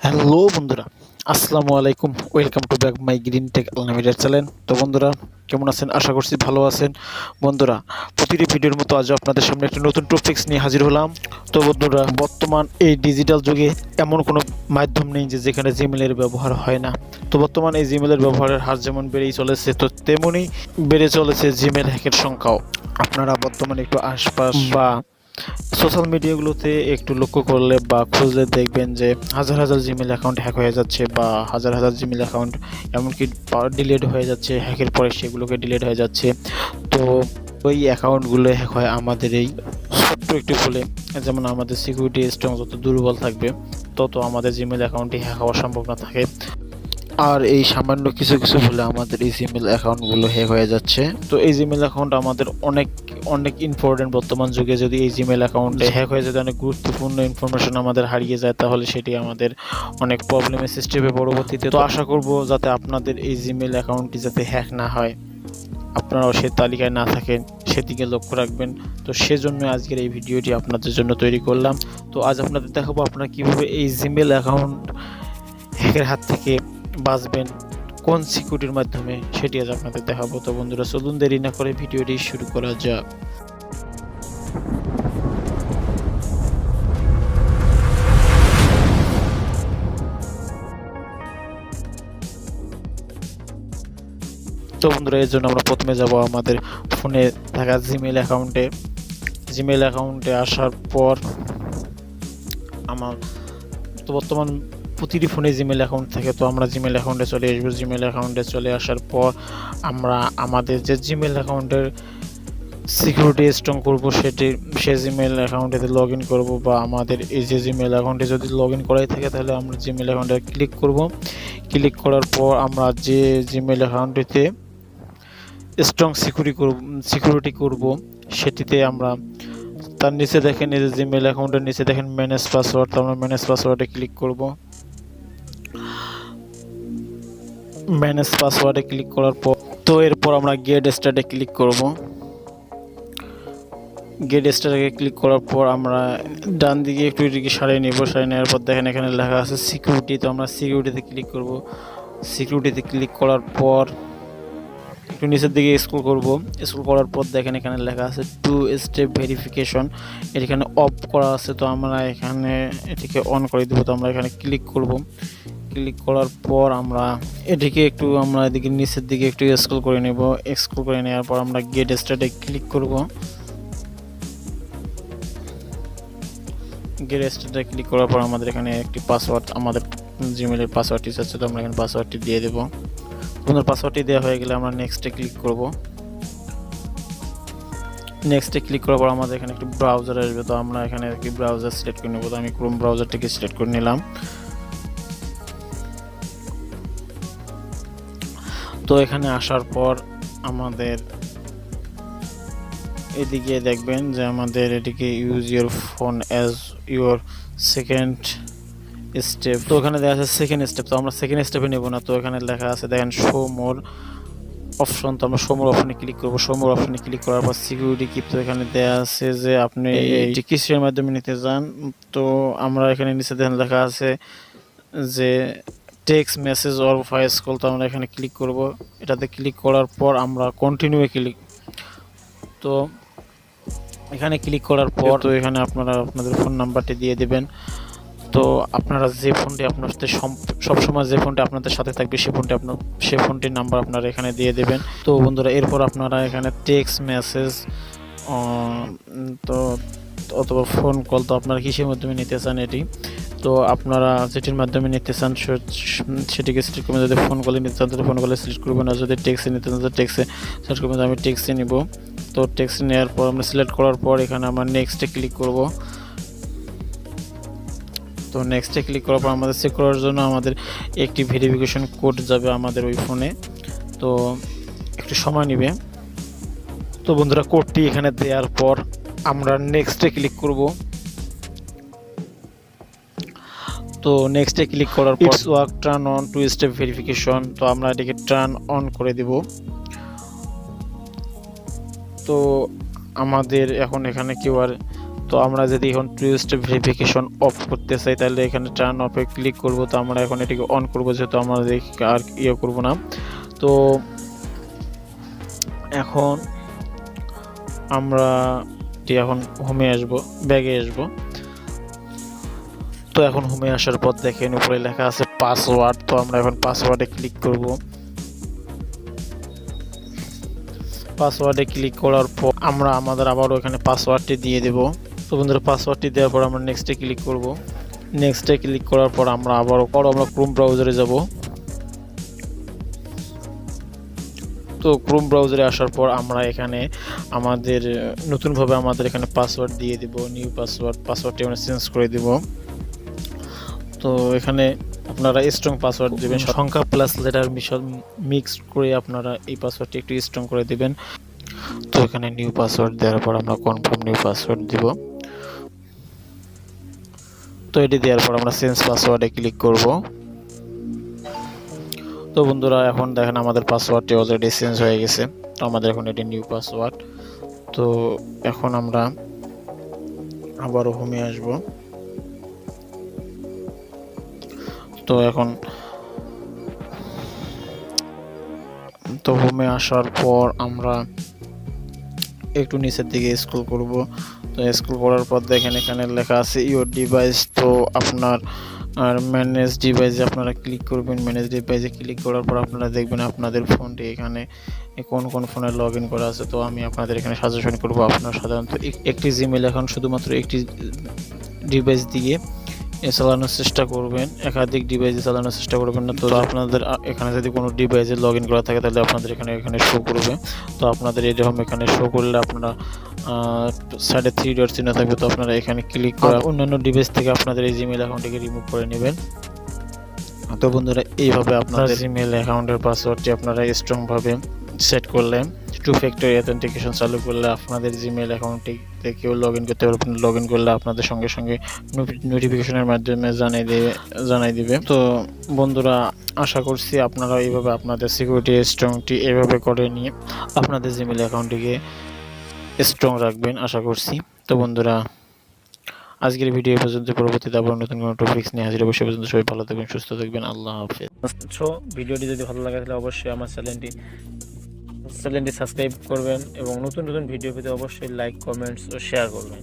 Hello বন্ধুরা, আসসালামু আলাইকুম। Welcome to back my green take unlimited channel. তো বন্ধুরা, কেমন আছেন? আশা করছি ভালো আছেন। বন্ধুরা, প্রতিটি ভিডিওর মতো আজও আপনাদের সামনে একটি নতুন টপিকস নিয়ে হাজির হলাম। তো বন্ধুরা, বর্তমান এই ডিজিটাল যুগে এমন কোনো মাধ্যম নেই যে যেখানে জিমেলের ব্যবহার হয় না। তো বর্তমান এই জিমেলের ব্যবহারের হার যেমন বেড়েই চলেছে, তো তেমনই বেড়ে চলেছে জিমেল হ্যাকের সংখ্যাও। আপনারা বর্তমানে একটু আশপাশ বা সোশ্যাল মিডিয়াগুলোতে একটু লক্ষ্য করলে বা খুঁজলে দেখবেন যে হাজার হাজার জিমেল অ্যাকাউন্ট হ্যাক হয়ে যাচ্ছে, বা হাজার হাজার জিমেল অ্যাকাউন্ট এমনকি ডিলিট হয়ে যাচ্ছে। হ্যাকের পরে সেগুলোকে ডিলিট হয়ে যাচ্ছে। তো ওই অ্যাকাউন্টগুলো হ্যাক হয় আমাদের এই ছোট্ট একটু ভুলে। যেমন আমাদের সিকিউরিটি স্ট্রং যত দুর্বল থাকবে, তত আমাদের জিমেল অ্যাকাউন্টটি হ্যাক হওয়ার সম্ভাবনা থাকে। আর এই সামান্য কিছু কিছু ভুলে আমাদের এই জিমেল অ্যাকাউন্টগুলো হ্যাক হয়ে যাচ্ছে। তো এই জিমেল অ্যাকাউন্ট আমাদের অনেক অনেক ইম্পর্টেন্ট। বর্তমান যুগে যদি এই জিমেল অ্যাকাউন্টে হ্যাক হয়ে যায়, অনেক গুরুত্বপূর্ণ ইনফরমেশন আমাদের হারিয়ে যায়, তাহলে সেটি আমাদের অনেক প্রবলেমের সৃষ্টি হবে পরবর্তীতে। তো আশা করব যাতে আপনাদের এই জিমেল অ্যাকাউন্টটি যাতে হ্যাক না হয়, আপনারাও সে তালিকায় না থাকেন, সেদিকে লক্ষ্য রাখবেন। তো সেজন্য আজকের এই ভিডিওটি আপনাদের জন্য তৈরি করলাম। তো আজ আপনাদের দেখাবো আপনারা কীভাবে এই জিমেল অ্যাকাউন্ট হ্যাকের হাত থেকে বাঁচবেন, কোন সিকিউরিটির মাধ্যমে, সেটি আজ আপনাদের দেখাবো। তো বন্ধুরা, চলুন দেরি না করে ভিডিওটি শুরু করা যাক। তো বন্ধুরা, এর জন্য আমরা প্রথমে যাব আমাদের ফোনে থাকা জিমেল অ্যাকাউন্টে আসার পর তো বর্তমান প্রতিটি ফোনে জিমেল অ্যাকাউন্ট থাকে। তো আমরা জিমেল অ্যাকাউন্টে চলে আসবো। জিমেল অ্যাকাউন্টে চলে আসার পর আমরা আমাদের যে জিমেল অ্যাকাউন্টের সিকিউরিটি স্ট্রং করবো সে জিমেল অ্যাকাউন্টেতে লগ ইন করবো, বা আমাদের এই যে জিমেল অ্যাকাউন্টে যদি লগ ইন করাই থাকে তাহলে আমরা জিমেল অ্যাকাউন্টে ক্লিক করব। ক্লিক করার পর আমরা যে জিমেল অ্যাকাউন্টটিতে স্ট্রং সিকিউরিটি করব সেটিতে আমরা তার নিচে দেখেন, এই যে জিমেল অ্যাকাউন্টের নিচে দেখেন ম্যানেজ পাসওয়ার্ড। তো আমরা ম্যানেজ পাসওয়ার্ডে ক্লিক করব। ম্যানেজ পাসওয়ার্ডে ক্লিক করার পর তো এরপর আমরা গেট স্টার্টে ক্লিক করব। গেট স্টার্টে ক্লিক করার পর আমরা ডান দিকে একটু এদিকে সারিয়ে নেব। সারিয়ে নেওয়ার পর দেখেন এখানে লেখা আছে সিকিউরিটি। তো আমরা সিকিউরিটিতে ক্লিক করব। সিকিউরিটিতে ক্লিক করার পর একটু নিচের দিকে স্ক্রল করব। স্ক্রল করার পর দেখেন এখানে লেখা আছে 2 স্টেপ ভেরিফিকেশন। এখানে অফ করা আছে, তো আমরা এখানে এটিকে অন করে দেবো। তো আমরা এখানে ক্লিক করব। ক্লিক করার পর আমরা এদিকে নিচের দিকে একটু স্ক্রল করে নেব। স্ক্রল করে নেওয়ার পর আমরা গেট স্টার্টে ক্লিক করব। গেট স্টার্টে ক্লিক করার পর আমাদের এখানে একটি পাসওয়ার্ড, আমাদের জিমেলের পাসওয়ার্ডটি চাচ্ছে। তো আমরা এখানে পাসওয়ার্ডটি দিয়ে দেবো। আপনার পাসওয়ার্ডটি দেওয়া হয়ে গেলে আমরা নেক্সটে ক্লিক করব। নেক্সটে ক্লিক করার পর আমাদের এখানে একটি ব্রাউজার আসবে। তো আমরা এখানে একটি ব্রাউজার সিলেক্ট করে নেব। তো আমি ক্রোম ব্রাউজারটিকে সিলেক্ট করে নিলাম। তো এখানে আসার পর আমাদের এদিকে দেখবেন যে আমাদের এটিকে use your phone as your second step. তো ওখানে দেখা আছে সেকেন্ড স্টেপ। তো আমরা সেকেন্ড স্টেপে নেব না। তো এখানে লেখা আছে দেখেন শো মোর অপশন। তো আমরা শো মোর অপশনে ক্লিক করব। শো মোর অপশনে ক্লিক করার পর সিকিউরিটি কিপ। তো এখানে দেওয়া আছে যে আপনি এই কিসের মাধ্যমে নিতে চান। তো আমরা এখানে নিচে দেখেন লেখা আছে যে text message or voice call. তো আমরা এখানে ক্লিক করব। এটাতে ক্লিক করার পর আমরা কন্টিনিউয়ে ক্লিক। তো এখানে ক্লিক করার পর তো এখানে আপনারা আপনাদের ফোন নাম্বারটি দিয়ে দেবেন। তো আপনারা যে ফোনটি আপনার সাথে সবসময় যে ফোনটি আপনাদের সাথে থাকবে সে ফোনটির নাম্বার আপনারা এখানে দিয়ে দেবেন। তো বন্ধুরা, এরপর আপনারা এখানে টেক্সট মেসেজ তো অথবা ফোন কল, তো আপনারা কিসের মাধ্যমে নিতে চান এটি। তো আপনারা যেটির মাধ্যমে নিতে চান সেটিকে সিলেক্ট করবেন। যদি ফোন কলে নিতে চান তাহলে ফোন কলে সিলেক্ট করবেন, আর যদি টেক্সটে নিতে চান তাহলে টেক্সটে সিলেক্ট করবেন। আমি টেক্সটে নিব। তো টেক্সট নেওয়ার পর আমরা সিলেক্ট করার পর এখানে আমরা নেক্সটে ক্লিক করব। তো নেক্সটে ক্লিক করার পর আমাদের চেক করার জন্য আমাদের একটি ভেরিফিকেশন কোড যাবে আমাদের ওই ফোনে। তো একটু সময় নেবে। তো বন্ধুরা, কোডটি এখানে দেওয়ার পর আমরা নেক্সটে ক্লিক করব। তো নেক্সটে ক্লিক করার পর it's work turn on 2 step verification. তো আমরা এটাকে টার্ন অন করে দেব। তো আমাদের এখন এখানে কেউ আর তো আমরা যদি এখন টু স্টেপ ভেরিফিকেশন অফ করতে চাই তাহলে এখানে টার্ন অফে ক্লিক করব। তো আমরা এখন এটাকে অন করব, যেহেতু আমরা আর ইয়ে করব না। তো এখন আমরা এখন হোমে আসব, ব্যাগে আসব। তো এখন হোমে আসার পর দেখেন উপরে লেখা আছে পাসওয়ার্ড। তো আমরা এখন পাসওয়ার্ডে ক্লিক করব। পাসওয়ার্ডে ক্লিক করার পর আমরা আবারও এখানে পাসওয়ার্ডটি দিয়ে দেব। তো বন্ধুরা পাসওয়ার্ডটি দেওয়ার পর আমরা নেক্সটে ক্লিক করব। নেক্সটে ক্লিক করার পর আমরা আমরা ক্রোম ব্রাউজারে যাব। তো ক্রোম ব্রাউজারে আসার পর আমরা এখানে আমাদের নতুনভাবে এখানে পাসওয়ার্ড দিয়ে দিব, নিউ পাসওয়ার্ডটি আমরা চেঞ্জ করে দিব। তো এখানে আপনারা স্ট্রং পাসওয়ার্ড দিবেন, সংখ্যা প্লাস লেটার মিক্স করে আপনারা এই পাসওয়ার্ডটি একটু স্ট্রং করে দিবেন। তো এখানে নিউ পাসওয়ার্ড দেওয়ার পর আমরা কনফার্ম নিউ পাসওয়ার্ড দিব। তো এটি দেওয়ার পর আমরা চেঞ্জ পাসওয়ার্ডে ক্লিক করব। তো বন্ধুরা এখন দেখেন আমাদের পাসওয়ার্ডটি অলরেডি চেঞ্জ হয়ে গেছে। তো আমাদের এখন এটি নিউ পাসওয়ার্ড। তো এখন আমরা আবারও হোমে আসব। তো এখন হোমে আসার পর আমরা একটু নিচের দিকে স্ক্রল করব। তো স্ক্রল করার পর দেখেন এখানে লেখা আছে ইওর ডিভাইস। তো আপনার ম্যানেজ ডিভাইসে আপনারা ক্লিক করবেন। ম্যানেজ ডিভাইসে ক্লিক করার পর আপনারা দেখবেন আপনাদের ফোনটি এখানে কোন কোন ফোনে লগ ইন করা আছে। তো আমি আপনাদের এখানে সাজেশন করব আপনারা সাধারণত একটি জিমেইল অ্যাকাউন্ট শুধুমাত্র একটি ডিভাইস দিয়ে চালানোর চেষ্টা করবেন, একাধিক ডিভাইসে চালানোর চেষ্টা করবেন না। তো আপনাদের এখানে যদি কোনো ডিভাইসে লগ ইন করা থাকে তাহলে আপনাদের এখানে শো করবে। তো আপনাদের এরকম এখানে শো করলে আপনারা সাইডে 3 ডট চিহ্ন থাকবে। তো আপনারা এখানে ক্লিক করে অন্যান্য ডিভাইস থেকে আপনাদের এই জিমেইল অ্যাকাউন্টটিকে রিমুভ করে নেবেন। তো বন্ধুরা এইভাবে আপনাদের জিমেইল অ্যাকাউন্টের পাসওয়ার্ডটি আপনারা স্ট্রংভাবে সেট করলে, টু ফ্যাক্টর অথেন্টিকেশন চালু করলে আপনাদের জিমেইল অ্যাকাউন্টটিতে কেউ লগ ইন করতে পারবেন। লগ ইন করলে আপনাদের সঙ্গে সঙ্গে নোটিফিকেশনের মাধ্যমে জানাই দিবে। তো বন্ধুরা আশা করছি আপনারা এইভাবে আপনাদের সিকিউরিটি স্ট্রংটি এইভাবে করে নিয়ে আপনাদের জিমেইল অ্যাকাউন্টটিকে স্ট্রং রাখবেন আশা করছি। তো বন্ধুরা আজকের ভিডিও পর্যন্ত, পরবর্তীতে আবার নতুন কোনো টপিকস নিয়ে হাজির হব। সে পর্যন্ত সবাই ভালো থাকবেন, সুস্থ থাকবেন। আল্লাহ হাফেজ। ভিডিওটি যদি ভালো লাগে তাহলে অবশ্যই আমার চ্যানেলটি সাবস্ক্রাইব করবেন এবং নতুন ভিডিও পেতে অবশ্যই লাইক, কমেন্টস ও শেয়ার করবেন।